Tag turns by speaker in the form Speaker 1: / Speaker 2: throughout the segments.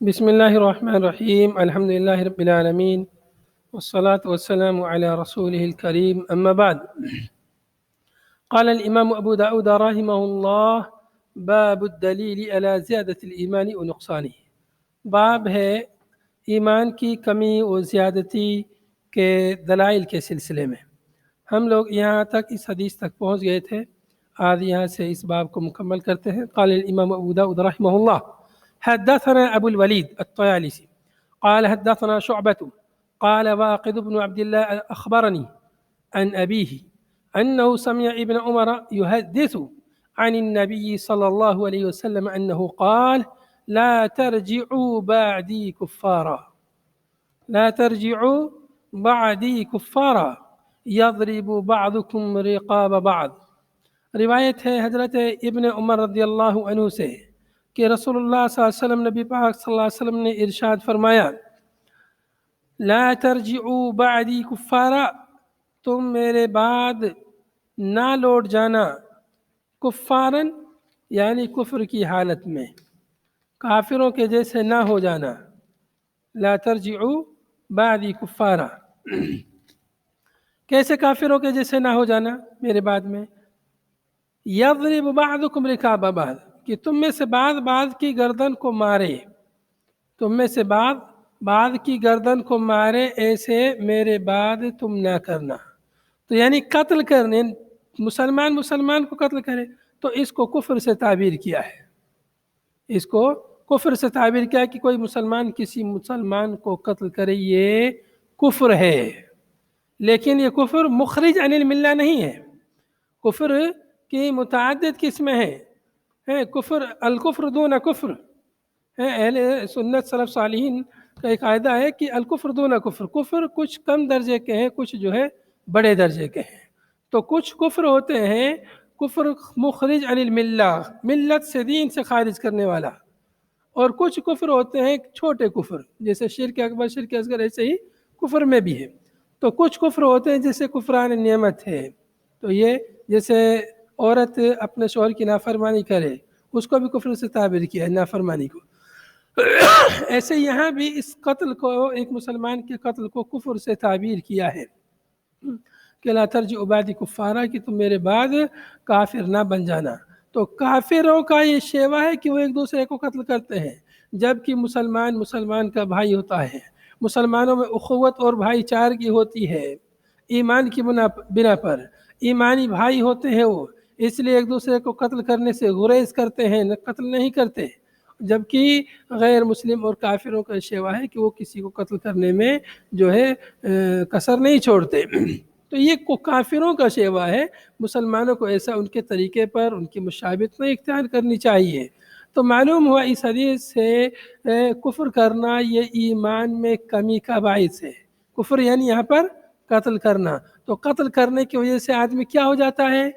Speaker 1: بسم الله الرحمن الرحيم. الحمد لله رب العالمين والصلاة والسلام على رسوله الكريم. أما بعد، قال الإمام أبو داود رحمه الله: باب الدلیل على زیادت الایمان و نقصانه. باب ہے ایمان کی کمی و زیادتی کے دلائل کے سلسلے میں. ہم لوگ یہاں تک اس حدیث تک پہنچ گئے تھے. آج یہاں سے اس باب کو مکمل کرتے ہیں. قال الامام ابو داود رحمه الله: حدثنا ابو الوليد الطيالسي قال حدثنا شعبة قال واقد بن عبد الله اخبرني عن ابيه انه سمع ابن عمر يحدث عن النبي صلى الله عليه وسلم انه قال: لا ترجعوا بعدي كفارا لا ترجعوا بعدي كفارا يضرب بعضكم رقاب بعض. روایت ہے حضرت ابن عمر رضی اللہ عنہ سے کہ رسول اللہ صلی اللہ علیہ وسلم، نبی پاک صلی اللہ علیہ وسلم نے ارشاد فرمایا: لا ترجعوا بعدی کفارا، تم میرے بعد نہ لوٹ جانا، کفارن یعنی کفر کی حالت میں، کافروں کے جیسے نہ ہو جانا. لا ترجعوا بعدی کفارا، کیسے کافروں کے جیسے نہ ہو جانا میرے بعد میں؟ یضرب بعضکم رکاب بعض، کہ تم میں سے بعض کی گردن کو مارے، تم میں سے بعض کی گردن کو مارے، ایسے میرے بعد تم نہ کرنا. تو یعنی قتل کرنے، مسلمان کو قتل کرے، تو اس کو کفر سے تعبیر کیا ہے. اس کو کفر سے تعبیر کیا کہ کوئی مسلمان کسی مسلمان کو قتل کرے، یہ کفر ہے. لیکن یہ کفر مخرج عن الملہ نہیں ہے. کفر کی متعدد قسمیں ہیں. کفر الکفر دون کفر ہے. اہل سنت سلف صالحین کا ایک قاعدہ ہے کہ الکفر دون کفر، کفر کچھ کم درجے کے ہیں، کچھ جو ہے بڑے درجے کے ہیں. تو کچھ کفر ہوتے ہیں کفر مخرج عن الملہ، ملت سے، دین سے خارج کرنے والا، اور کچھ کفر ہوتے ہیں چھوٹے کفر، جیسے شرک اکبر، شرک اصغر، ایسے ہی کفر میں بھی ہے. تو کچھ کفر ہوتے ہیں جیسے کفران نعمت ہے، تو یہ جیسے عورت اپنے شوہر کی نافرمانی کرے، اس کو بھی کفر سے تعبیر کیا ہے، نافرمانی کو. ایسے یہاں بھی اس قتل کو، ایک مسلمان کے قتل کو کفر سے تعبیر کیا ہے کہ لا ترجعوا بعدی کفارا، کہ تم میرے بعد کافر نہ بن جانا. تو کافروں کا یہ شیوا ہے کہ وہ ایک دوسرے کو قتل کرتے ہیں، جبکہ مسلمان کا بھائی ہوتا ہے. مسلمانوں میں اخوت اور بھائی چارگی ہوتی ہے، ایمان کی بنا پر ایمانی بھائی ہوتے ہیں وہ، اس لیے ایک دوسرے کو قتل کرنے سے گریز کرتے ہیں، قتل نہیں کرتے. جبکہ غیر مسلم اور کافروں کا شیوا ہے کہ وہ کسی کو قتل کرنے میں جو ہے کسر نہیں چھوڑتے. تو یہ کافروں کا شیوا ہے. مسلمانوں کو ایسا ان کے طریقے پر ان کی مشابہت نہیں اختیار کرنی چاہیے. تو معلوم ہوا اس حدیث سے کفر کرنا یہ ایمان میں کمی کا باعث ہے. کفر یعنی یہاں پر قتل کرنا. تو قتل کرنے کی وجہ سے آدمی کیا ہو جاتا ہے؟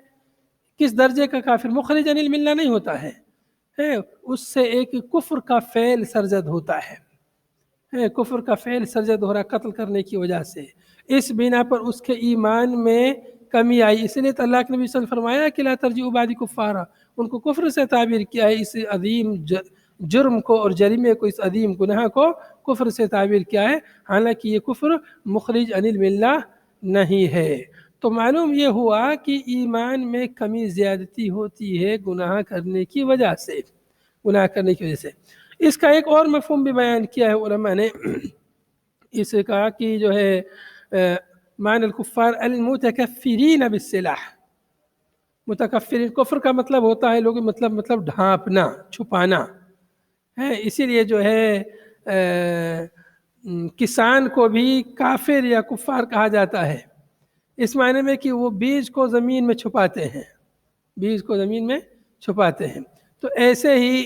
Speaker 1: کس درجے کا کافر؟ مخرج عن الملہ نہیں ہوتا ہے، اس سے ایک کفر کا فعل سرزد ہوتا ہے. کفر کا فعل سرزد ہو رہا قتل کرنے کی وجہ سے. اس بنا پر اس کے ایمان میں کمی آئی. اس لیے تو اللہ کے نبی صلی اللہ علیہ وسلم فرمایا کہ لا ترجعوا بعدی کفارا، ان کو کفر سے تعبیر کیا ہے. اس عظیم جرم کو اور جریمے کو، اس عظیم گناہ کو کفر سے تعبیر کیا ہے، حالانکہ یہ کفر مخرج عن الملہ نہیں ہے. تو معلوم یہ ہوا کہ ایمان میں کمی زیادتی ہوتی ہے گناہ کرنے کی وجہ سے. اس کا ایک اور مفہوم بھی بیان کیا ہے علماء نے. اس کا کہ جو ہے معنی الکفار المتکفرین بالسلاح. متکفرین کفر کا مطلب ہوتا ہے لوگ مطلب ڈھانپنا، چھپانا ہے. اسی لیے جو ہے کسان کو بھی کافر یا کفار کہا جاتا ہے، اس معنی میں کہ وہ بیج کو زمین میں چھپاتے ہیں، بیج کو زمین میں چھپاتے ہیں. تو ایسے ہی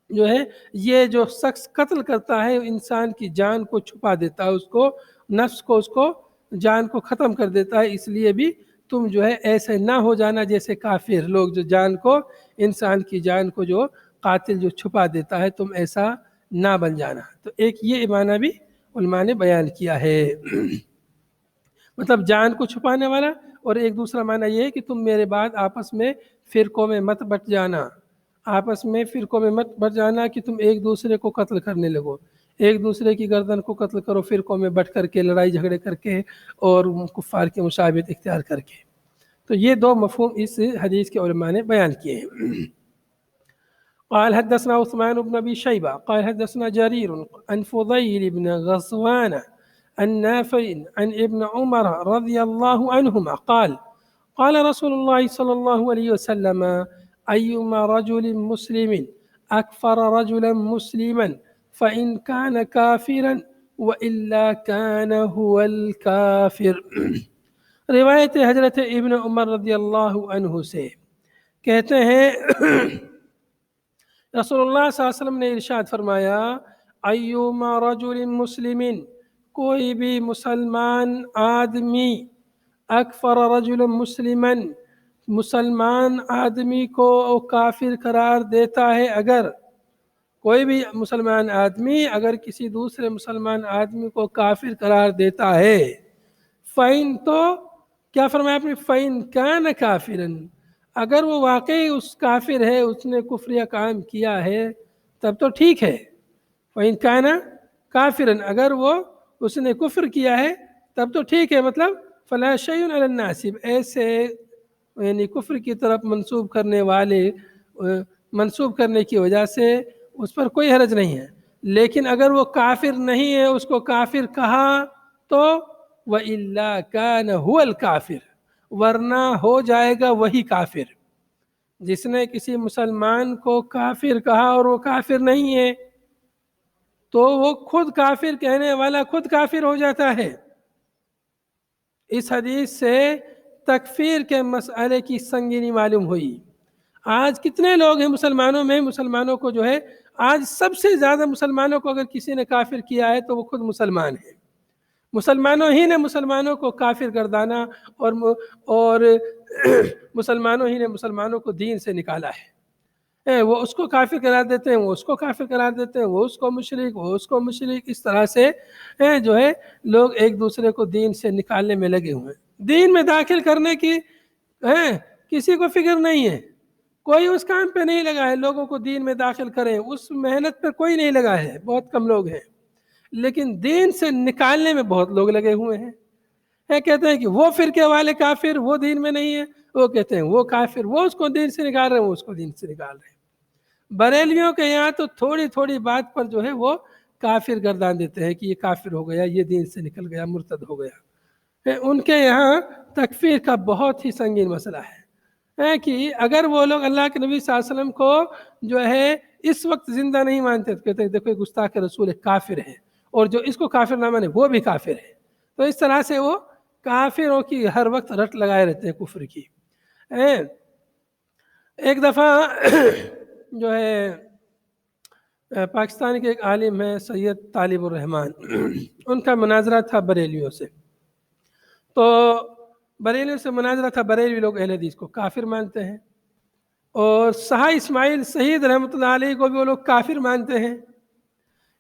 Speaker 1: جو ہے یہ جو شخص قتل کرتا ہے انسان کی جان کو چھپا دیتا ہے، اس کو، نفس کو، اس کو، جان کو ختم کر دیتا ہے. اس لیے بھی تم جو ہے ایسے نہ ہو جانا جیسے کافر لوگ، جو جان کو، انسان کی جان کو جو قاتل جو چھپا دیتا ہے، تم ایسا نہ بن جانا. تو ایک یہ معنی بھی علماء نے بیان کیا ہے، مطلب جان کو چھپانے والا. اور ایک دوسرا معنی یہ ہے کہ تم میرے بعد آپس میں فرقوں میں مت بٹ جانا، آپس میں فرقوں میں مت بٹ جانا کہ تم ایک دوسرے کو قتل کرنے لگو، ایک دوسرے کی گردن کو قتل کرو فرقوں میں بٹ کر کے، لڑائی جھگڑے کر کے اور کفار کی مشابہت اختیار کر کے۔ تو یہ دو مفہوم اس حدیث کے علماء نے بیان کیے ہیں۔ قال حدثنا عثمان بن ابي شيبه قال حدثنا جرير عن فضيل بن غزوان عن نافع عن ابن عمر رضي الله عنهما قال قال رسول الله صلى الله عليه وسلم أيما رجل مسلم أكفر رجلا مسلما فإن كان كافرا وإلا كان هو الكافر۔ روایت حضرت ابن عمر رضی اللہ عنہ سے کہتے ہیں رسول اللہ صلی اللہ علیہ وسلم نے ارشاد فرمایا، ایما رجل مسلم، کوئی بھی مسلمان آدمی، اکفر رجل مسلما، مسلمان آدمی کو کافر قرار دیتا ہے، اگر کوئی بھی مسلمان آدمی اگر کسی دوسرے مسلمان آدمی کو کافر قرار دیتا ہے، فَإِن، تو کیا فرمایا آپ نے، فَإِن كَانَ كَافِرًا، اگر وہ واقعی اس کافر ہے، اس نے کفریہ کام کیا ہے تب تو ٹھیک ہے۔ فَإِن كَانَ كَافِرًا، اگر وہ اس نے کفر کیا ہے تب تو ٹھیک ہے، مطلب فَلَا شَيْءٌ عَلَى النَّاسِ، ایسے یعنی کفر کی طرف منسوب کرنے والے منسوب کرنے کی وجہ سے اس پر کوئی حرج نہیں ہے، لیکن اگر وہ کافر نہیں ہے، اس کو کافر کہا تو وَإِلَّا كَانَ هُوَ الْكَافِرُ، ورنہ ہو جائے گا وہی کافر۔ جس نے کسی مسلمان کو کافر کہا اور وہ کافر نہیں ہے تو وہ خود کافر کہنے والا خود کافر ہو جاتا ہے۔ اس حدیث سے تکفیر کے مسئلے کی سنگینی معلوم ہوئی۔ آج کتنے لوگ ہیں مسلمانوں میں، مسلمانوں کو جو ہے آج سب سے زیادہ مسلمانوں کو اگر کسی نے کافر کیا ہے تو وہ خود مسلمان ہے۔ مسلمانوں ہی نے مسلمانوں کو کافر گردانا اور مسلمانوں ہی نے مسلمانوں کو دین سے نکالا ہے۔ وہ اس کو کافر قرار دیتے ہیں، وہ اس کو کافر قرار دیتے ہیں، وہ اس کو مشرک، وہ اس کو مشرک، اس طرح سے جو ہے لوگ ایک دوسرے کو دین سے نکالنے میں لگے ہوئے ہیں۔ دین میں داخل کرنے کی کسی کو فکر نہیں ہے، کوئی اس کام پہ نہیں لگا ہے لوگوں کو دین میں داخل کریں، اس محنت پہ کوئی نہیں لگا ہے، بہت کم لوگ ہیں، لیکن دین سے نکالنے میں بہت لوگ لگے ہوئے ہیں۔ کہتے ہیں کہ وہ فرقے والے کافر، وہ دین میں نہیں ہے، وہ کہتے ہیں وہ کافر، وہ اس کو دین سے نکال رہے ہیں، وہ اس کو دین سے نکال رہے ہیں۔ بریلیوں کے یہاں تو تھوڑی تھوڑی بات پر جو ہے وہ کافر گردان دیتے ہیں کہ یہ کافر ہو گیا، یہ دین سے نکل گیا، مرتد ہو گیا۔ ان کے یہاں تکفیر کا بہت ہی سنگین مسئلہ ہے کہ اگر وہ لوگ اللہ کے نبی صلی اللہ علیہ وسلم کو جو ہے اس وقت زندہ نہیں مانتے تو کہتے ہیں دیکھو گستاخ رسول کافر ہے، اور جو اس کو کافر نہ مانے وہ بھی کافر ہے۔ تو اس طرح سے وہ کافروں کی ہر وقت رٹ لگائے رہتے ہیں کفر کی۔ ایک دفعہ جو ہے پاکستان کے ایک عالم ہے سید طالب الرحمن، ان کا مناظرہ تھا بریلیوں سے، تو بریلیوں سے مناظرہ تھا، بریلوی لوگ اہل حدیث کو کافر مانتے ہیں، اور سہا اسماعیل سعید رحمۃ اللہ علیہ کو بھی وہ لوگ کافر مانتے ہیں،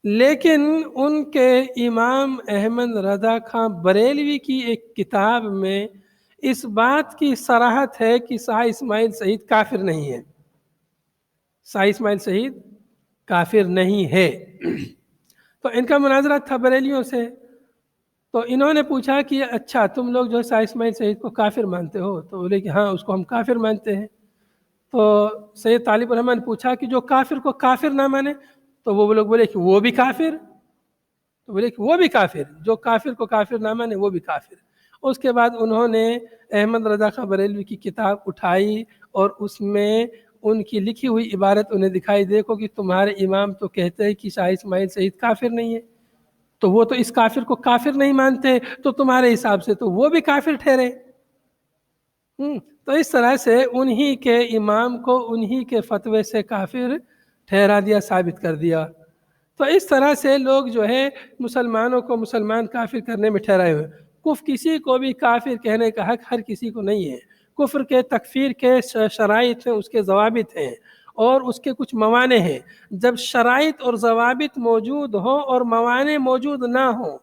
Speaker 1: لیکن ان کے امام احمد رضا خان بریلوی کی ایک کتاب میں اس بات کی صراحت ہے کہ سہا اسماعیل سعید کافر نہیں ہے، سہا اسماعیل سعید کافر نہیں ہے۔ تو ان کا مناظرہ تھا بریلیوں سے، تو انہوں نے پوچھا کہ اچھا تم لوگ جو ہے سہا اسماعیل سعید کو کافر مانتے ہو؟ تو بولے کہ ہاں اس کو ہم کافر مانتے ہیں۔ تو سید طالب الرحمن نے پوچھا کہ جو کافر کو کافر نہ مانے؟ تو وہ لوگ بولے کہ وہ بھی کافر، تو بولے کہ وہ بھی کافر، جو کافر کو کافر نہ مانے وہ بھی کافر۔ اس کے بعد انہوں نے احمد رضا خان بریلوی کی کتاب اٹھائی اور اس میں ان کی لکھی ہوئی عبارت انہیں دکھائی، دیکھو کہ تمہارے امام تو کہتے ہیں کہ شاہ اسماعیل سعید کافر نہیں ہے، تو وہ تو اس کافر کو کافر نہیں مانتے، تو تمہارے حساب سے تو وہ بھی کافر ٹھہرے۔ تو اس طرح سے انہی کے امام کو انہی کے فتوے سے کافر ٹھہرا دیا، ثابت کر دیا۔ تو اس طرح سے لوگ جو ہے مسلمانوں کو مسلمان کافر کرنے میں ٹھہرائے ہوئے۔ کفر کسی کو بھی کافر کہنے کا حق ہر کسی کو نہیں ہے۔ کفر کے تکفیر کے شرائط ہیں، اس کے ضوابط ہیں اور اس کے کچھ موانع ہیں۔ جب شرائط اور ضوابط موجود ہوں اور موانع موجود نہ ہوں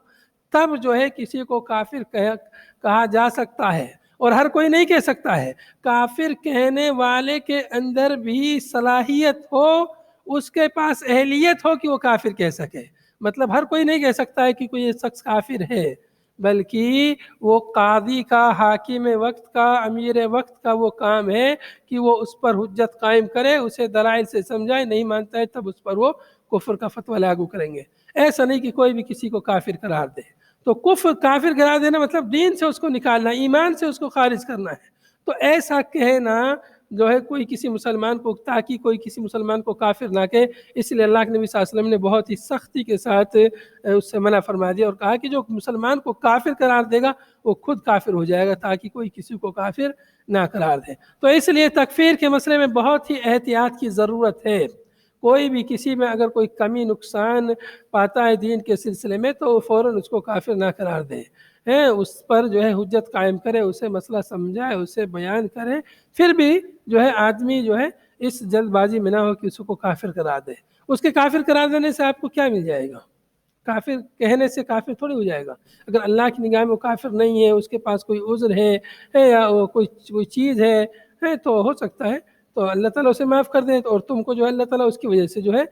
Speaker 1: تب جو ہے کسی کو کافر کہا جا سکتا ہے، اور ہر کوئی نہیں کہہ سکتا ہے، کافر کہنے والے کے اندر بھی صلاحیت ہو، اس کے پاس اہلیت ہو کہ وہ کافر کہہ سکے۔ مطلب ہر کوئی نہیں کہہ سکتا ہے کہ کوئی یہ شخص کافر ہے، بلکہ وہ قاضی کا، حاکم وقت کا، امیر وقت کا وہ کام ہے کہ وہ اس پر حجت قائم کرے، اسے دلائل سے سمجھائے، نہیں مانتا ہے تب اس پر وہ کفر کا فتویٰ لاگو کریں گے۔ ایسا نہیں کہ کوئی بھی کسی کو کافر قرار دے۔ تو کافر قرار دینا مطلب دین سے اس کو نکالنا، ایمان سے اس کو خارج کرنا ہے۔ تو ایسا کہنا جو ہے کوئی کسی مسلمان کو، تاکہ کوئی کسی مسلمان کو کافر نہ کہے، اس لیے اللہ کے نبی صلی اللہ علیہ وسلم نے بہت ہی سختی کے ساتھ اس سے منع فرما دیا اور کہا کہ جو مسلمان کو کافر قرار دے گا وہ خود کافر ہو جائے گا، تاکہ کوئی کسی کو کافر نہ قرار دے۔ تو اس لیے تکفیر کے مسئلے میں بہت ہی احتیاط کی ضرورت ہے۔ کوئی بھی کسی میں اگر کوئی کمی نقصان پاتا ہے دین کے سلسلے میں تو فوراً اس کو کافر نہ قرار دے، اس پر جو ہے حجت قائم کرے، اسے مسئلہ سمجھائے، اسے بیان کرے۔ پھر بھی جو ہے آدمی جو ہے اس جلد بازی میں نہ ہو کہ اس کو کافر قرار دے۔ اس کے کافر قرار دینے سے آپ کو کیا مل جائے گا؟ کافر کہنے سے کافر تھوڑی ہو جائے گا۔ اگر اللہ کی نگاہ میں وہ کافر نہیں ہے، اس کے پاس کوئی عذر ہے یا وہ کوئی چیز ہے تو ہو سکتا ہے تو اللہ تعالیٰ اسے معاف کر دے، اور تم کو جو ہے اللہ تعالیٰ اس کی وجہ سے جو ہے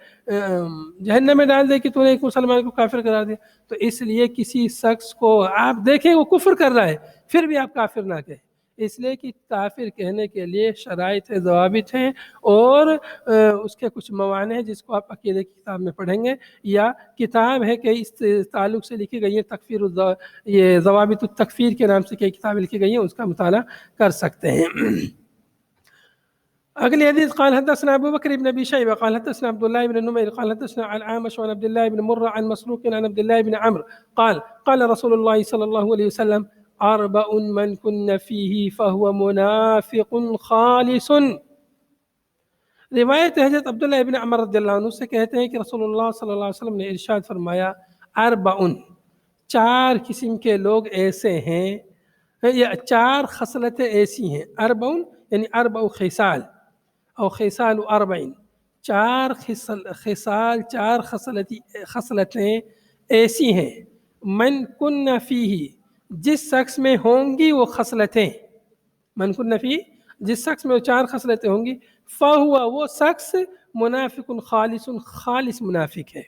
Speaker 1: جہنم میں ڈال دے کہ تو نے ایک مسلمان کو کافر قرار دیا۔ تو اس لیے کسی شخص کو آپ دیکھیں وہ کفر کر رہا ہے پھر بھی آپ کافر نہ کہیں، اس لیے کہ کافر کہنے کے لیے شرائط ہے، ضوابط ہیں، اور اس کے کچھ موانع ہیں جس کو آپ عقیدے کی کتاب میں پڑھیں گے، یا کتاب ہے کہ اس تعلق سے لکھی گئی ہے یہ ضوابط التکفیر کے نام سے کئی کتابیں لکھی گئی ہیں، اس کا مطالعہ کر سکتے ہیں۔ اگلی حدیث قال حدثنا ابو بکر بن ابی شیبہ قال حدثنا عبد الله بن نمير قال حدثنا عن عامش عن عبد الله بن مرة عن مسروق عن عبد الله بن عمرو قال رسول الله صلى الله عليه وسلم اربع من كن فيه فهو منافق خالص۔ روایت حضرت عبداللہ ابن عمر رضی اللہ عنہ سے کہتے ہیں کہ رسول اللہ صلی اللہ علیہ وسلم نے ارشاد فرمایا، اربع، چار قسم کے لوگ ایسے ہیں، یا چار خصلتیں ایسی ہیں، اربع یعنی اربع خصال اور خصال اربعین، چار خصال، چار خصلتیں ایسی ہیں، من کن فیہ، جس شخص میں ہوں گی وہ خصلتیں، من کن فیہ، جس شخص میں وہ چار خصلتیں ہوں گی، فہو، وہ شخص منافق خالص، خالص منافق ہے۔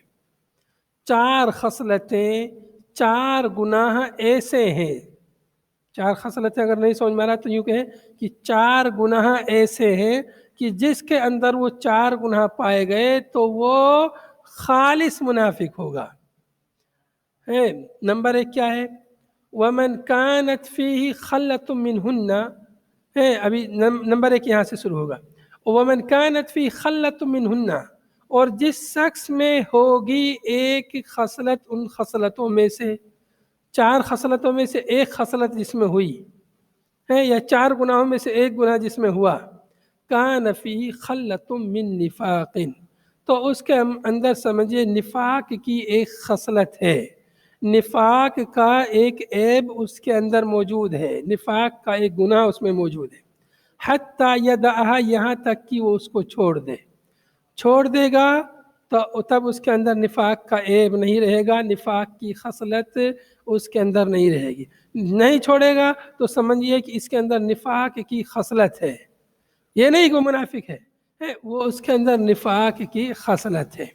Speaker 1: چار خصلتیں، چار گناہ ایسے ہیں، چار خصلتیں اگر نہیں سمجھ میں آ رہا تو یوں کہیں کہ چار گناہ ایسے ہیں کہ جس کے اندر وہ چار گناہ پائے گئے تو وہ خالص منافق ہوگا۔ نمبر ایک کیا ہے؟ وَمَنْ كَانَتْ فِيهِ خَلَّةٌ مِّنْهُنَّ، ابھی نمبر ایک یہاں سے شروع ہوگا، وَمَنْ كَانَتْ فِيهِ خَلَّةٌ مِّنْهُنَّ، اور جس شخص میں ہوگی ایک خصلت ان خصلتوں میں سے، چار خصلتوں میں سے ایک خصلت جس میں ہوئی ہے، یا چار گناہوں میں سے ایک گناہ جس میں ہوا، کان فیہ خلۃ من نفاق، تو اس کے اندر سمجھے نفاق کی ایک خصلت ہے، نفاق کا ایک عیب اس کے اندر موجود ہے، نفاق کا ایک گناہ اس میں موجود ہے، حتی یدعہا، یہاں تک کہ وہ اس کو چھوڑ دے گا تو تب اس کے اندر نفاق کا عیب نہیں رہے گا، نفاق کی خصلت اس کے اندر نہیں رہے گی۔ نہیں چھوڑے گا تو سمجھیے کہ اس کے اندر نفاق کی خصلت ہے، یہ نہیں کہ وہ منافق ہے، وہ اس کے اندر نفاق کی خصلت ہے۔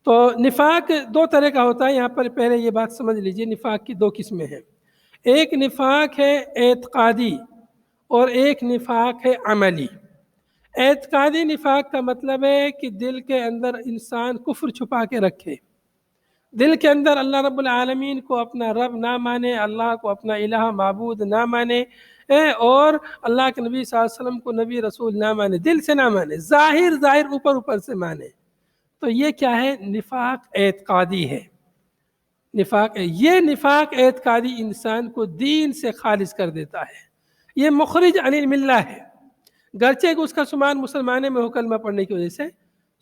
Speaker 1: تو نفاق دو طرح کا ہوتا ہے، یہاں پر پہلے یہ بات سمجھ لیجئے، نفاق کی دو قسمیں ہیں، ایک نفاق ہے اعتقادی اور ایک نفاق ہے عملی۔ اعتقادی نفاق کا مطلب ہے کہ دل کے اندر انسان کفر چھپا کے رکھے، دل کے اندر اللہ رب العالمین کو اپنا رب نہ مانے، اللہ کو اپنا الہ معبود نہ مانے، اور اللہ کے نبی صلی اللہ علیہ وسلم کو نبی رسول نہ مانے، دل سے نہ مانے، ظاہر اوپر سے مانے، تو یہ کیا ہے؟ نفاق اعتقادی ہے۔ یہ نفاق اعتقادی انسان کو دین سے خارج کر دیتا ہے، یہ مخرج عن الملہ ہے، گرچہ کہ اس کا شمار مسلمانے میں ہو کلمہ پڑھنے کی وجہ سے،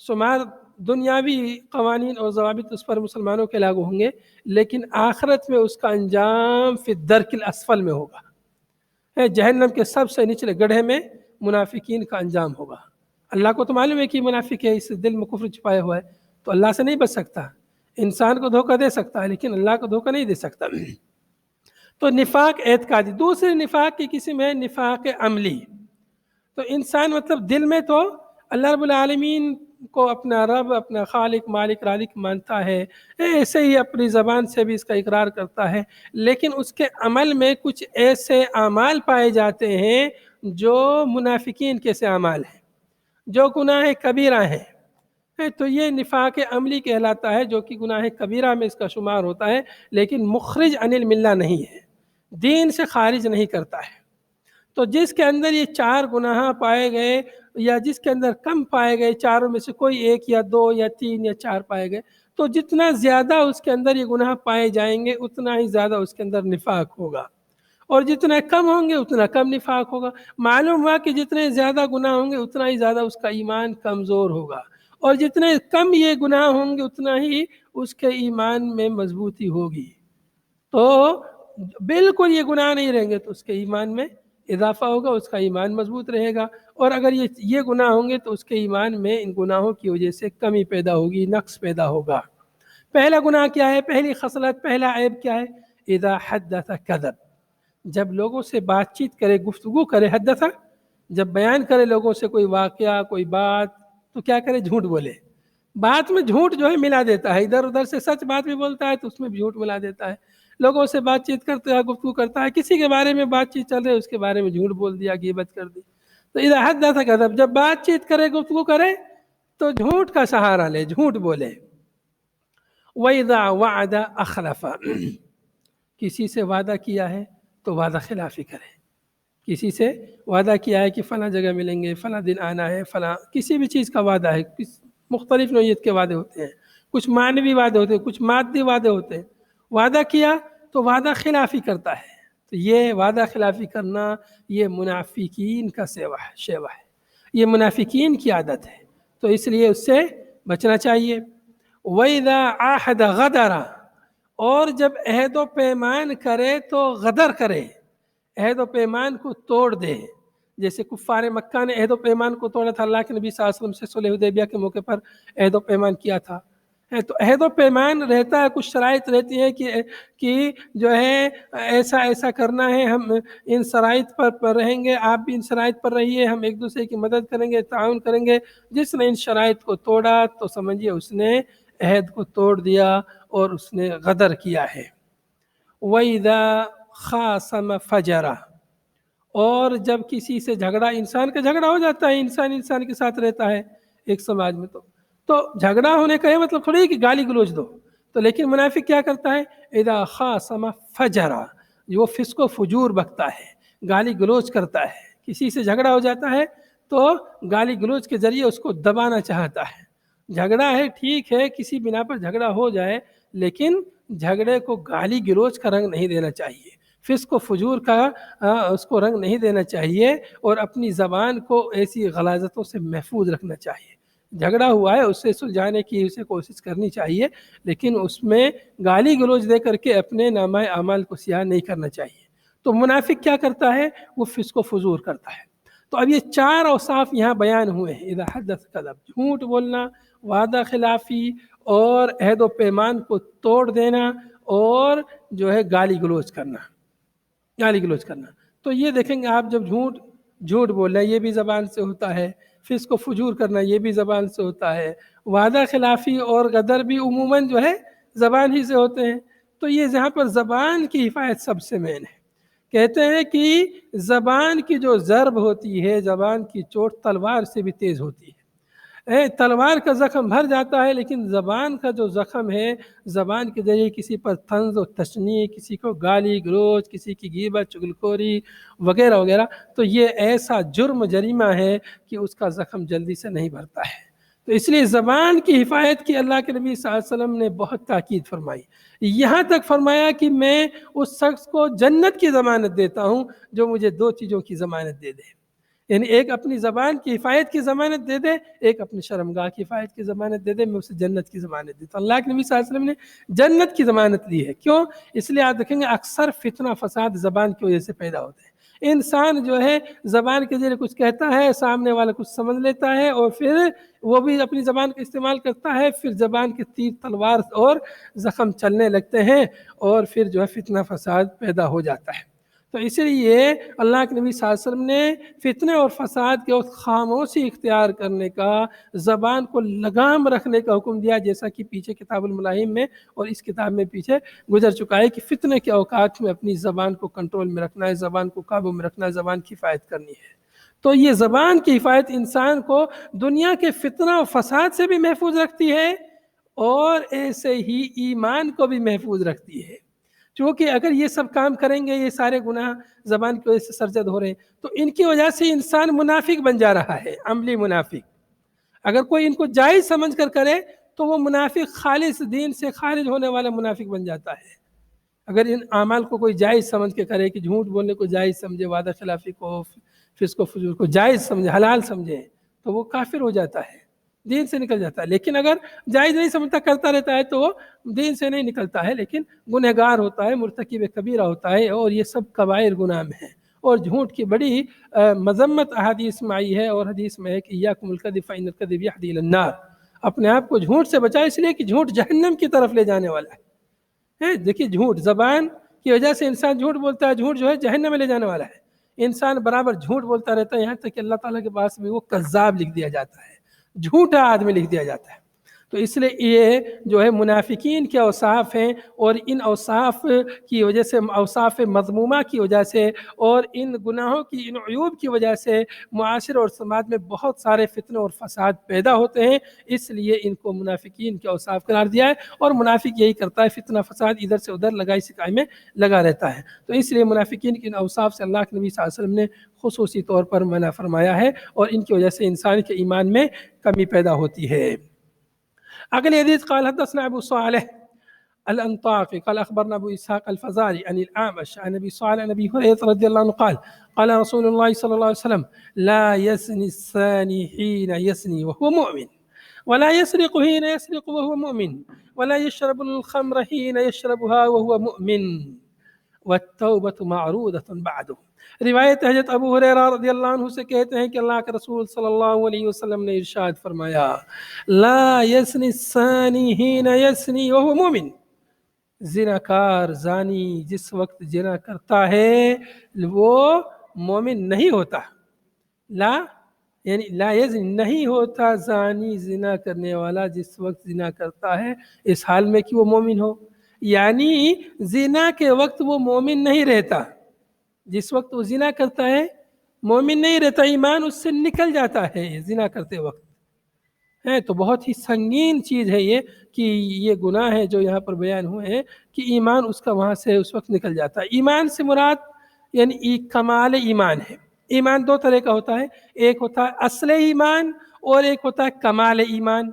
Speaker 1: شمار دنیاوی قوانین اور ضوابط اس پر مسلمانوں کے لاگو ہوں گے، لیکن آخرت میں اس کا انجام فی الدرک الاسفل میں ہوگا، جہنم کے سب سے نچلے گڑھے میں منافقین کا انجام ہوگا۔ اللہ کو تو معلوم ہے کہ منافق ہے، اس دل میں کفر چھپایا ہوا ہے، تو اللہ سے نہیں بچ سکتا، انسان کو دھوکہ دے سکتا ہے لیکن اللہ کو دھوکہ نہیں دے سکتا۔ تو نفاق اعتقادی. دوسری نفاق کی قسم ہے نفاق عملی. تو انسان مطلب دل میں تو اللہ رب العالمین کو اپنا رب، اپنا خالق، مالک، رازق مانتا ہے، ایسے ہی اپنی زبان سے بھی اس کا اقرار کرتا ہے، لیکن اس کے عمل میں کچھ ایسے اعمال پائے جاتے ہیں جو منافقین کے سے اعمال ہیں، جو گناہ کبیرہ ہیں. تو یہ نفاق عملی کہلاتا ہے، جو کہ گناہ کبیرہ میں اس کا شمار ہوتا ہے، لیکن مخرج عن الملہ نہیں ہے، دین سے خارج نہیں کرتا ہے. تو جس کے اندر یہ 4 گناہ پائے گئے، یا جس کے اندر کم پائے گئے، چاروں میں سے کوئی 1 یا 2 یا 3 یا 4 پائے گئے، تو جتنا زیادہ اس کے اندر یہ گناہ پائے جائیں گے اتنا ہی زیادہ اس کے اندر نفاق ہوگا، اور جتنے کم ہوں گے اتنا کم نفاق ہوگا. معلوم ہوا کہ جتنے زیادہ گناہ ہوں گے اتنا ہی زیادہ اس کا ایمان کمزور ہوگا، اور جتنے کم یہ گناہ ہوں گے اتنا ہی اس کے ایمان میں مضبوطی ہوگی. تو بالکل یہ گناہ نہیں رہیں گے تو اس کے ایمان میں اضافہ ہوگا، اس کا ایمان مضبوط رہے گا. اور اگر یہ گناہ ہوں گے تو اس کے ایمان میں ان گناہوں کی وجہ سے کمی پیدا ہوگی، نقص پیدا ہوگا. پہلا گناہ کیا ہے؟ پہلی خصلت، پہلا عیب کیا ہے؟ اذا حدث کذب. جب لوگوں سے بات چیت کرے، گفتگو کرے، حدث، جب بیان کرے لوگوں سے کوئی واقعہ، کوئی بات، تو کیا کرے؟ جھوٹ بولے. بات میں جھوٹ جو ہے ملا دیتا ہے، ادھر ادھر سے سچ بات بھی بولتا ہے تو اس میں بھی جھوٹ ملا دیتا ہے. لوگوں سے بات چیت کرتا ہے، گفتگو کرتا ہے، کسی کے بارے میں بات چیت چل رہی ہے اس کے بارے میں جھوٹ بول دیا، غیبت کر دی. تو اذا حدث کذب، جب بات چیت کرے، گفتگو کرے تو جھوٹ کا سہارا لے، جھوٹ بولے. وَإِذَا وَعَدَ أَخْلَفَ، کسی سے وعدہ کیا ہے تو وعدہ خلافی کرے. کسی سے وعدہ کیا ہے کہ فلاں جگہ ملیں گے، فلاں دن آنا ہے، فلاں کسی بھی چیز کا وعدہ ہے. مختلف نوعیت کے وعدے ہوتے ہیں، کچھ معنوی وعدے ہوتے ہیں، کچھ مادی وعدے ہوتے ہیں. وعدہ کیا تو وعدہ خلافی کرتا ہے. تو یہ وعدہ خلافی کرنا یہ منافقین کا شیوہ ہے، یہ منافقین کی عادت ہے. تو اس لیے اس سے بچنا چاہیے. وَإِذَا عَاهَدَ غَدَرَ، اور جب عہد و پیمان کرے تو غدر کرے، عہد و پیمان کو توڑ دے. جیسے کفار مکہ نے عہد و پیمان کو توڑا تھا، اللہ کے نبی صلی اللہ علیہ وسلم سے صلح حدیبیہ کے موقع پر عہد و پیمان کیا تھا. تو عہد و پیمان رہتا ہے، کچھ شرائط رہتی ہے کہ جو ہے ایسا ایسا کرنا ہے، ہم ان شرائط پر رہیں گے، آپ بھی ان شرائط پر رہیے، ہم ایک دوسرے کی مدد کریں گے، تعاون کریں گے. جس نے ان شرائط کو توڑا تو سمجھیے اس نے عہد کو توڑ دیا اور اس نے غدر کیا ہے. وَإِذَا خَاصَمَ فَجَرَ، اور جب کسی سے جھگڑا، انسان کا جھگڑا ہو جاتا ہے، انسان کے ساتھ رہتا ہے ایک سماج میں، تو جھگڑا ہونے کا یہ مطلب تھوڑی ہے کہ گالی گلوچ دو. تو لیکن منافق کیا کرتا ہے؟ اذا خاصم فجر، وہ فسق و فجور بکتا ہے، گالی گلوچ کرتا ہے. کسی سے جھگڑا ہو جاتا ہے تو گالی گلوچ کے ذریعے اس کو دبانا چاہتا ہے. جھگڑا ہے، ٹھیک ہے، کسی بنا پر جھگڑا ہو جائے، لیکن جھگڑے کو گالی گلوچ کا رنگ نہیں دینا چاہیے، فسق و فجور کا اس کو رنگ نہیں دینا چاہیے، اور اپنی زبان کو ایسی غلاظتوں سے محفوظ رکھنا چاہیے. جھگڑا ہوا ہے اس سے سلجھانے کی اسے کوشش کرنی چاہیے، لیکن اس میں گالی گلوچ دے کر کے اپنے نامہ اعمال کو سیاہ نہیں کرنا چاہیے. تو منافق کیا کرتا ہے؟ وہ فسق و فجور کرتا ہے. تو اب یہ 4 اوصاف یہاں بیان ہوئے ہیں. اذا حدث کذب، جھوٹ بولنا، وعدہ خلافی، اور عہد و پیمان کو توڑ دینا، اور جو ہے گالی گلوچ کرنا. تو یہ دیکھیں گے آپ، جب جھوٹ بولنا یہ بھی زبان سے ہوتا ہے، فسق و فجور کرنا یہ بھی زبان سے ہوتا ہے، وعدہ خلافی اور غدر بھی عموماً جو ہے زبان ہی سے ہوتے ہیں. تو یہ جہاں پر زبان کی حفاظت سب سے مین ہے. کہتے ہیں کہ زبان کی جو ضرب ہوتی ہے، زبان کی چوٹ تلوار سے بھی تیز ہوتی ہے. تلوار کا زخم بھر جاتا ہے، لیکن زبان کا جو زخم ہے، زبان کے ذریعے کسی پر طنز و تشنیع، کسی کو گالی گلوچ، کسی کی غیبت، چغلخوری وغیرہ وغیرہ، تو یہ ایسا جرم جریمہ ہے کہ اس کا زخم جلدی سے نہیں بھرتا ہے. تو اس لیے زبان کی حفاظت کی اللہ کے نبی صلی اللہ علیہ وسلم نے بہت تاکید فرمائی. یہاں تک فرمایا کہ میں اس شخص کو جنت کی ضمانت دیتا ہوں جو مجھے 2 چیزوں کی ضمانت دے دے. یعنی ایک اپنی زبان کی حفاظت کی ضمانت دے دے، ایک اپنی شرمگاہ کی حفاظت کی ضمانت دے دے، میں اسے جنت کی ضمانت دیتا ہوں. اللہ کے نبی صلی اللہ علیہ وسلم نے جنت کی ضمانت دی ہے. کیوں؟ اس لیے آپ دیکھیں گے اکثر فتنہ فساد زبان کی وجہ سے پیدا ہوتے ہیں. انسان جو ہے زبان کے ذریعے کچھ کہتا ہے، سامنے والا کچھ سمجھ لیتا ہے اور پھر وہ بھی اپنی زبان کا استعمال کرتا ہے، پھر زبان کے تیر تلوار اور زخم چلنے لگتے ہیں اور پھر جو ہے فتنہ فساد پیدا ہو جاتا ہے۔ تو اسی لیے اللہ کے نبی صلی اللہ علیہ وسلم نے فتنے اور فساد کے وقت خاموشی اختیار کرنے کا، زبان کو لگام رکھنے کا حکم دیا، جیسا کہ پیچھے کتاب الملاحم میں اور اس کتاب میں پیچھے گزر چکا ہے کہ فتنے کے اوقات میں اپنی زبان کو کنٹرول میں رکھنا ہے، زبان کو قابو میں رکھنا ہے، زبان کی حفاظت کرنی ہے۔ تو یہ زبان کی حفاظت انسان کو دنیا کے فتنہ و فساد سے بھی محفوظ رکھتی ہے اور ایسے ہی ایمان کو بھی محفوظ رکھتی ہے، چونکہ اگر یہ سب کام کریں گے، یہ سارے گناہ زبان کی وجہ سے سرزد ہو رہے ہیں، تو ان کی وجہ سے انسان منافق بن جا رہا ہے، عملی منافق۔ اگر کوئی ان کو جائز سمجھ کر کرے تو وہ منافق خالص دین سے خارج ہونے والا منافق بن جاتا ہے۔ اگر ان اعمال کو کوئی جائز سمجھ کے کرے کہ جھوٹ بولنے کو جائز سمجھے، وعدہ خلافی کو، فسق و فجور کو جائز سمجھے، حلال سمجھے، تو وہ کافر ہو جاتا ہے، دین سے نکل جاتا ہے۔ لیکن اگر جائز نہیں سمجھتا، کرتا رہتا ہے، تو وہ دین سے نہیں نکلتا ہے، لیکن گنہگار ہوتا ہے، مرتکب کبیرہ ہوتا ہے، اور یہ سب کبائر گناہ میں ہیں۔ اور جھوٹ کی بڑی مذمت احادیث میں آئی ہے، اور حدیث میں ہے کہ ایاکم الکذب فإن الکذب یہدی الی النار، اپنے آپ کو جھوٹ سے بچائے، اس لیے کہ جھوٹ جہنم کی طرف لے جانے والا ہے۔ دیکھیے، جھوٹ زبان کی وجہ سے انسان جھوٹ بولتا ہے، جھوٹ جو ہے جہنم میں لے جانے والا ہے۔ انسان برابر جھوٹ بولتا رہتا ہے، یہاں تک کہ اللہ تعالیٰ کے پاس بھی وہ کذاب لکھ دیا جاتا ہے، جھوٹا آدمی لکھ دیا جاتا ہے۔ تو اس لیے یہ جو ہے منافقین کے اوصاف ہیں، اور ان اوصاف کی وجہ سے، اوصاف مذمومہ کی وجہ سے اور ان گناہوں کی، ان عیوب کی وجہ سے معاشرے اور سماج میں بہت سارے فتنے اور فساد پیدا ہوتے ہیں۔ اس لیے ان کو منافقین کے اوصاف قرار دیا ہے، اور منافق یہی کرتا ہے، فتنہ فساد ادھر سے ادھر لگائی سکائی میں لگا رہتا ہے۔ تو اس لیے منافقین کے ان اوصاف سے اللہ کے نبی صلی اللہ علیہ وسلم نے خصوصی طور پر منع فرمایا ہے، اور ان کی وجہ سے انسان کے ایمان میں کمی پیدا ہوتی ہے۔ اگلی حدیث قال حدثنا ابو صالح الانطاقي قال اخبرنا ابو اسحاق الفزاري عن الاعمش عن ابي صالح عن ابي هريره رضي الله عنه قال قال رسول الله صلى الله عليه وسلم لا يزني الزاني حين يزني وهو مؤمن ولا يسرق حين يسرق وهو مؤمن ولا يشرب الخمر حين يشربها وهو مؤمن والتوبة معروضة بعده۔ روایت حضرت ابو ہریرہ رضی اللہ عنہ سے کہتے ہیں کہ اللہ کے رسول صلی اللہ علیہ وسلم نے ارشاد فرمایا، لا یزنی الزانی حین یزنی وہو مومن، زناکار زانی جس وقت زنا کرتا ہے وہ مومن نہیں ہوتا۔ لا یعنی لا یزنی نہیں ہوتا زانی زنا کرنے والا جس وقت زنا کرتا ہے اس حال میں کہ وہ مومن ہو، یعنی زنا کے وقت وہ مومن نہیں رہتا، جس وقت وہ زنا کرتا ہے مومن نہیں رہتا، ایمان اس سے نکل جاتا ہے زنا کرتے وقت ہے۔ تو بہت ہی سنگین چیز ہے یہ کہ یہ گناہ ہے جو یہاں پر بیان ہوئے ہیں کہ ایمان اس کا وہاں سے اس وقت نکل جاتا ہے۔ ایمان سے مراد یعنی کمال ایمان ہے۔ ایمان دو طرح کا ہوتا ہے، ایک ہوتا ہے اصل ایمان اور ایک ہوتا ہے کمال ایمان۔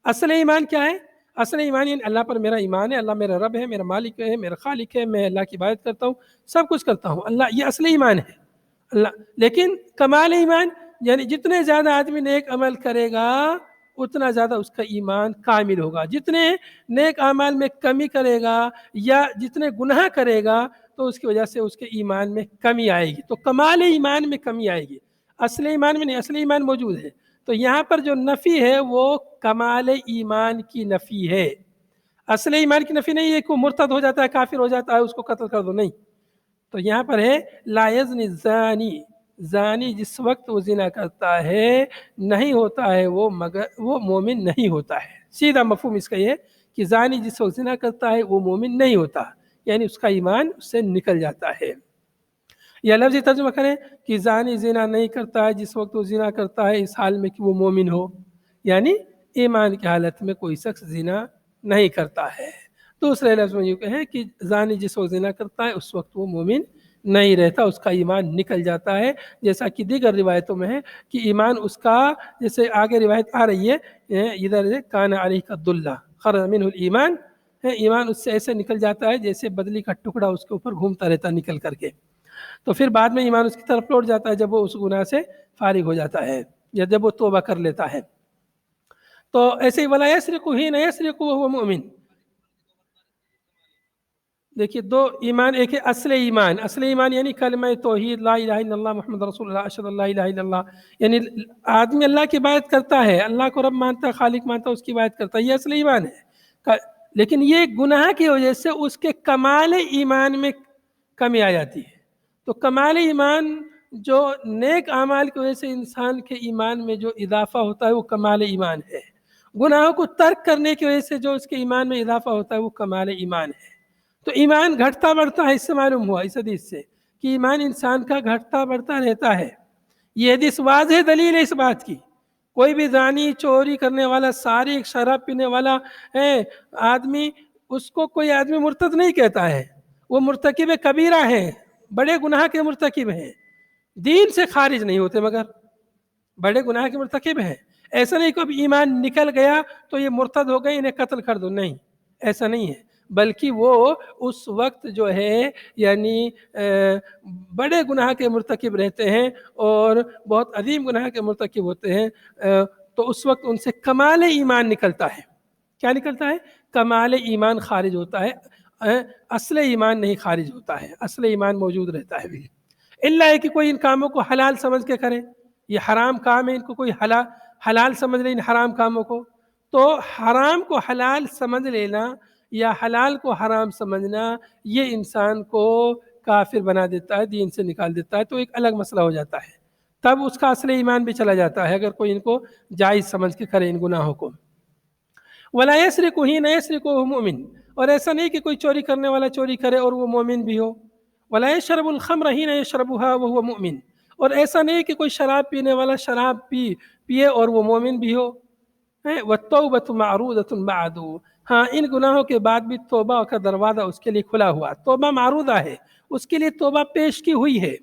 Speaker 1: اصل ایمان کیا ہے؟ اصل ایمان یعنی اللہ پر میرا ایمان ہے، اللہ میرا رب ہے، میرا مالک ہے، میرا خالق ہے، میں اللہ کی عبادت کرتا ہوں، سب کچھ کرتا ہوں، اللہ، یہ اصل ایمان ہے اللہ۔ لیکن کمال ایمان یعنی جتنے زیادہ آدمی نیک عمل کرے گا اتنا زیادہ اس کا ایمان کامل ہوگا، جتنے نیک اعمال میں کمی کرے گا یا جتنے گناہ کرے گا تو اس کی وجہ سے اس کے ایمان میں کمی آئے گی، تو کمال ایمان میں کمی آئے گی، اصل ایمان میں نہیں۔ اصل ایمان موجود ہے، تو یہاں پر جو نفی ہے وہ کمال ایمان کی نفی ہے، اصل ایمان کی نفی نہیں ہے کہ وہ مرتد ہو جاتا ہے، کافر ہو جاتا ہے، اس کو قتل کر دو، نہیں۔ تو یہاں پر ہے لا یزنی الزانی، زانی جس وقت وہ زنا کرتا ہے نہیں ہوتا ہے وہ مگر وہ مومن نہیں ہوتا ہے۔ سیدھا مفہوم اس کا یہ ہے کہ زانی جس وقت زنا کرتا ہے وہ مومن نہیں ہوتا، یعنی اس کا ایمان اس سے نکل جاتا ہے۔ یا لفظی ترجمہ کریں کہ زانی زنا نہیں کرتا ہے جس وقت وہ زنا کرتا ہے اس حال میں کہ وہ مومن ہو، یعنی ایمان کی حالت میں کوئی شخص زنا نہیں کرتا ہے۔ دوسرے لفظ میں یہ کہیں کہ زانی جس وقت زنا کرتا ہے اس وقت وہ مومن نہیں رہتا، اس کا ایمان نکل جاتا ہے، جیسا کہ دیگر روایتوں میں ہے کہ ایمان اس کا، جیسے آگے روایت آ رہی ہے ادھر کان علیہ الدلہ خرج منہ الایمان، ایمان اس سے ایسے نکل جاتا ہے جیسے بدلی کا ٹکڑا اس کے اوپر گھومتا رہتا نکل کر کے، تو پھر بعد میں ایمان اس کی طرف لوٹ جاتا ہے جب وہ اس گناہ سے فارغ ہو جاتا ہے یا جب وہ توبہ کر لیتا ہے۔ تو ایسے ہی ولا یسرق حین یسرق وهو مؤمن، دیکھیے دو ایمان، ایک ہے اصل ایمان. اصل ایمان یعنی کلمہ توحید، لا الہ الا اللہ محمد رسول اللہ، اشہد ان لا الہ الا اللہ. یعنی آدمی اللہ کی عبادت کرتا ہے، اللہ کو رب مانتا ہے، خالق مانتا ہے، اس کی عبادت کرتا ہے، یہ اصل ایمان ہے. لیکن یہ گناہ کی وجہ سے اس کے کمال ایمان میں کمی آ جاتی ہے. تو کمال ایمان جو نیک اعمال کی وجہ سے انسان کے ایمان میں جو اضافہ ہوتا ہے وہ کمال ایمان ہے. گناہوں کو ترک کرنے کی وجہ سے جو اس کے ایمان میں اضافہ ہوتا ہے وہ کمال ایمان ہے. تو ایمان گھٹتا بڑھتا ہے، اس سے معلوم ہوا اس حدیث سے کہ ایمان انسان کا گھٹتا بڑھتا رہتا ہے. یہ حدیث واضح دلیل ہے اس بات کی. کوئی بھی زانی، چوری کرنے والا، سارق، شراب پینے والا آدمی، اس کو کوئی آدمی مرتد نہیں کہتا ہے. وہ مرتکب کبیرہ ہیں، بڑے گناہ کے مرتکب ہیں، دین سے خارج نہیں ہوتے مگر بڑے گناہ کے مرتکب ہیں. ایسا نہیں کہ اب ایمان نکل گیا تو یہ مرتد ہو گئے، انہیں قتل کر دو، نہیں، ایسا نہیں ہے. بلکہ وہ اس وقت جو ہے یعنی بڑے گناہ کے مرتکب رہتے ہیں اور بہت عظیم گناہ کے مرتکب ہوتے ہیں. تو اس وقت ان سے کمال ایمان نکلتا ہے. کیا نکلتا ہے؟ کمال ایمان خارج ہوتا ہے، اصل ایمان نہیں خارج ہوتا ہے، اصل ایمان موجود رہتا ہے بھی. اللہ ہے کہ کوئی ان کاموں کو حلال سمجھ کے کرے، یہ حرام کام ہے، ان کو کوئی حلال سمجھ لے ان حرام کاموں کو. تو حرام کو حلال سمجھ لینا یا حلال کو حرام سمجھنا یہ انسان کو کافر بنا دیتا ہے، دین سے نکال دیتا ہے. تو ایک الگ مسئلہ ہو جاتا ہے، تب اس کا اصل ایمان بھی چلا جاتا ہے اگر کوئی ان کو جائز سمجھ کے کرے ان گناہوں کو. وَلَا يَسْرِقُ حِينَ يَسْرِقُ وَهُوَ مُؤْمِنٌ، اور ایسا نہیں کہ کوئی چوری کرنے والا چوری کرے اور وہ مومن بھی ہو. وَلَا يَشْرَبُ الْخَمْرَ حِينَ يَشْرَبُهَا وَهُوَ مُؤْمِنٌ، اور ایسا نہیں کہ کوئی شراب پینے والا شراب پیے اور وہ مومن بھی ہو. وَالتَّوْبَةُ مَعْرُوضَةٌ بَعْدُ، ہاں ان گناہوں کے بعد بھی توبہ کا دروازہ اس کے لیے کھلا ہوا. توبہ معروضہ ہے، اس کے لیے توبہ پیش کی ہوئی ہے،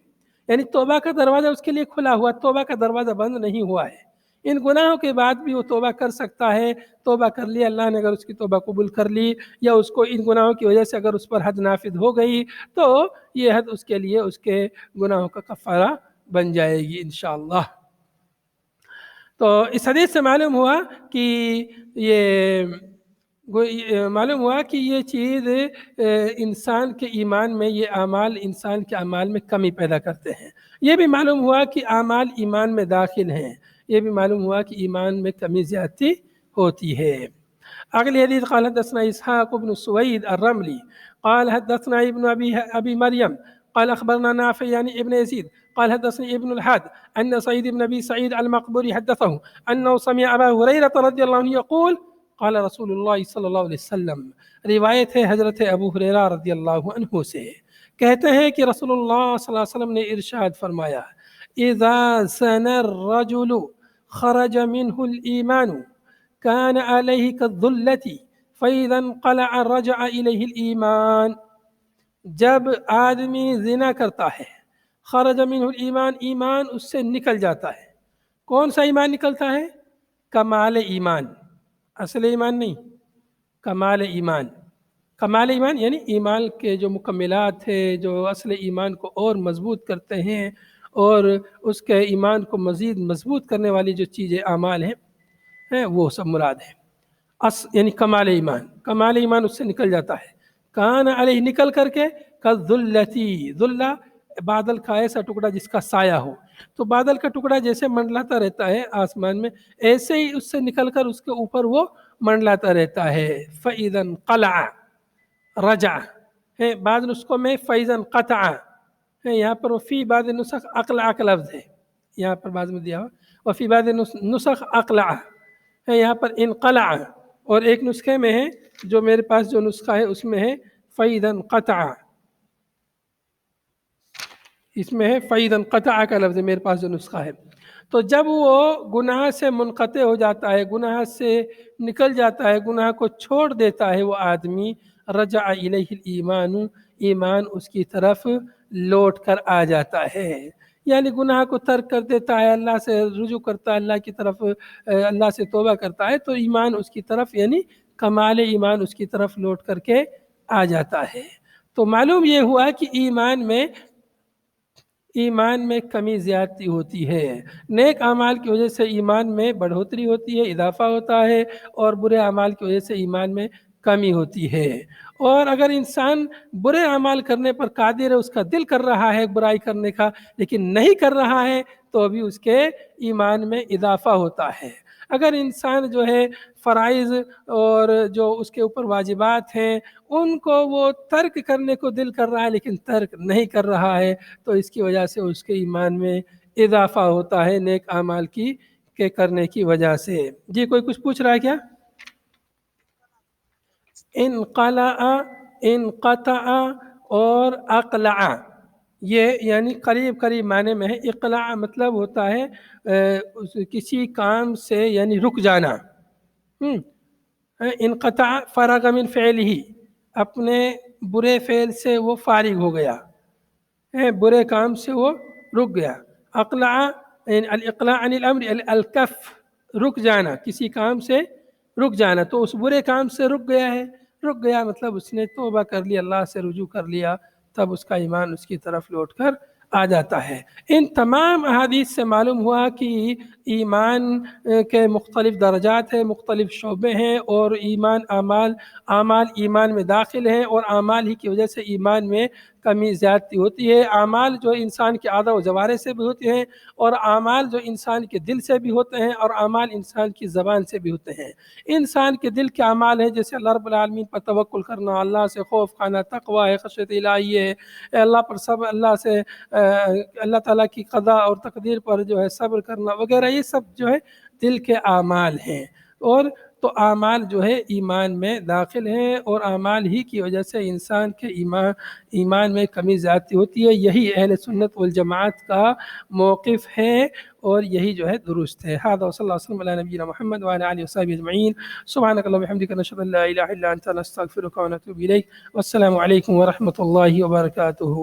Speaker 1: یعنی توبہ کا دروازہ اس کے لیے کھلا ہوا، توبہ کا دروازہ بند نہیں ہوا ہے. ان گناہوں کے بعد بھی وہ توبہ کر سکتا ہے. توبہ کر لی، اللہ نے اگر اس کی توبہ قبول کر لی یا اس کو ان گناہوں کی وجہ سے اگر اس پر حد نافذ ہو گئی تو یہ حد اس کے لیے اس کے گناہوں کا کفارہ بن جائے گی انشاءاللہ. تو اس حدیث سے معلوم ہوا کہ یہ چیز انسان کے ایمان میں، یہ اعمال انسان کے اعمال میں کمی پیدا کرتے ہیں. یہ بھی معلوم ہوا کہ اعمال ایمان میں داخل ہیں. یہ بھی معلوم ہوا کہ ایمان میں کمی زیادتی ہوتی ہے. اگلی حدیث قال حدثنا اسحاق بن سوید الرملی قال حدثنا ابن ابی مریم قال اخبرنا نافع يعني ابن يزيد قال حدثني ابن الحاد ان سعيد بن ابي سعيد المقبوري حدثه انه سمع ابا هريره رضي الله عنه يقول قال رسول اللہ صلی اللہ علیہ وسلم. روایت ہے حضرت ابو ہریرہ رضی اللہ عنہ سے، کہتے ہیں کہ رسول اللہ صلی اللہ علیہ وسلم نے ارشاد فرمایا اذا زنى الرجل خرج منه الایمان كان علیہ كالذلة فاذا انقلع رجع الیہ الایمان. جب آدمی زنا کرتا ہے، خرج منہ الایمان، ایمان اس سے نکل جاتا ہے. کون سا ایمان نکلتا ہے؟ کمال ایمان، اصل ایمان نہیں، کمال ایمان. کمال ایمان یعنی ایمان کے جو مکملات ہیں، جو اصل ایمان کو اور مضبوط کرتے ہیں اور اس کے ایمان کو مزید مضبوط کرنے والی جو چیزیں اعمال ہیں وہ سب مراد ہیں. یعنی کمال ایمان، کمال ایمان اس سے نکل جاتا ہے. کان علیہ، نکل کر کے، کالذلتی، ذلہ بادل کا ایسا ٹکڑا جس کا سایہ ہو. تو بادل کا ٹکڑا جیسے منڈلاتا رہتا ہے آسمان میں، ایسے ہی اس سے نکل کر اس کے اوپر وہ منڈلاتا رہتا ہے. فَإِذَا انقلع رجع ہے، بعض نسخوں میں فَإِذَا انقطع ہے، یہاں پر وفی بعض نسخ اقلع کا لفظ ہے، یہاں پر بعض میں دیا ہوا وفی بعض نسخ اقلع ہے، یہاں پر انقلع. اور ایک نسخے میں ہے جو میرے پاس جو نسخہ ہے اس میں ہے فَإِذَا انقطع، اس میں ہے فَإِذَا انقطع کا لفظ میرے پاس جو نسخہ ہے. تو جب وہ گناہ سے منقطع ہو جاتا ہے، گناہ سے نکل جاتا ہے، گناہ کو چھوڑ دیتا ہے وہ آدمی، رجع الیہ الایمان، ایمان اس کی طرف لوٹ کر آ جاتا ہے. یعنی گناہ کو ترک کر دیتا ہے، اللہ سے رجوع کرتا ہے، اللہ کی طرف، اللہ سے توبہ کرتا ہے، تو ایمان اس کی طرف یعنی کمال ایمان اس کی طرف لوٹ کر کے آ جاتا ہے. تو معلوم یہ ہوا کہ ایمان میں کمی زیادتی ہوتی ہے. نیک اعمال کی وجہ سے ایمان میں بڑھوتری ہوتی ہے، اضافہ ہوتا ہے، اور برے اعمال کی وجہ سے ایمان میں کمی ہوتی ہے۔ اور اگر انسان برے اعمال کرنے پر قادر ہے، اس کا دل کر رہا ہے برائی کرنے کا لیکن نہیں کر رہا ہے، تو بھی اس کے ایمان میں اضافہ ہوتا ہے۔ اگر انسان جو ہے فرائض اور جو اس کے اوپر واجبات ہیں ان کو وہ ترک کرنے کو دل کر رہا ہے لیکن ترک نہیں کر رہا ہے، تو اس کی وجہ سے اس کے ایمان میں اضافہ ہوتا ہے نیک اعمال کے کرنے کی وجہ سے۔ جی کوئی کچھ پوچھ رہا ہے کیا؟ انقلع، انقطع اور اقلع، یہ یعنی قریب قریب معنی میں ہے۔ اقلاع مطلب ہوتا ہے کسی کام سے یعنی رک جانا۔ انقطع فرغ من فعلہ، اپنے برے فعل سے وہ فارغ ہو گیا، برے کام سے وہ رک گیا۔ اقلع الاقلاع عن الامر الکف، رک جانا، کسی کام سے رک جانا، تو اس برے کام سے رک گیا ہے۔ رک گیا مطلب اس نے توبہ کر لیا، اللہ سے رجوع کر لیا، تب اس کا ایمان اس کی طرف لوٹ کر آ جاتا ہے۔ ان تمام احادیث سے معلوم ہوا کہ ایمان کے مختلف درجات ہیں، مختلف شعبے ہیں، اور اعمال ایمان میں داخل ہیں، اور اعمال ہی کی وجہ سے ایمان میں کمی زیادتی ہوتی ہے۔ اعمال جو انسان کے اعضاء و جوارح سے بھی ہوتے ہیں، اور اعمال جو انسان کے دل سے بھی ہوتے ہیں، اور اعمال انسان کی زبان سے بھی ہوتے ہیں۔ انسان کے دل کے اعمال ہیں جیسے اللہ رب العالمین پر توکل کرنا، اللہ سے خوف کھانا، تقوی ہے، خشیت الہی ہے، اللہ پر صبر، اللہ تعالیٰ کی قضاء اور تقدیر پر جو ہے صبر کرنا وغیرہ، یہ سب جو ہے دل کے اعمال ہیں۔ اور تو اعمال جو ہے ایمان میں داخل ہیں، اور اعمال ہی کی وجہ سے انسان کے ایمان میں کمی زیادتی ہوتی ہے۔ یہی اہل سنت والجماعت کا موقف ہے، اور یہی جو ہے درست ہے۔ هذا وصلی اللہ وسلم علی نبینا محمد وعلی آلہ وصحبہ اجمعین۔ سبحانک اللہم وبحمدک، نشہد ان لا الہ الا انت، نستغفرک ونتوب الیک۔ والسلام علیکم ورحمۃ اللہ وبرکاتہ۔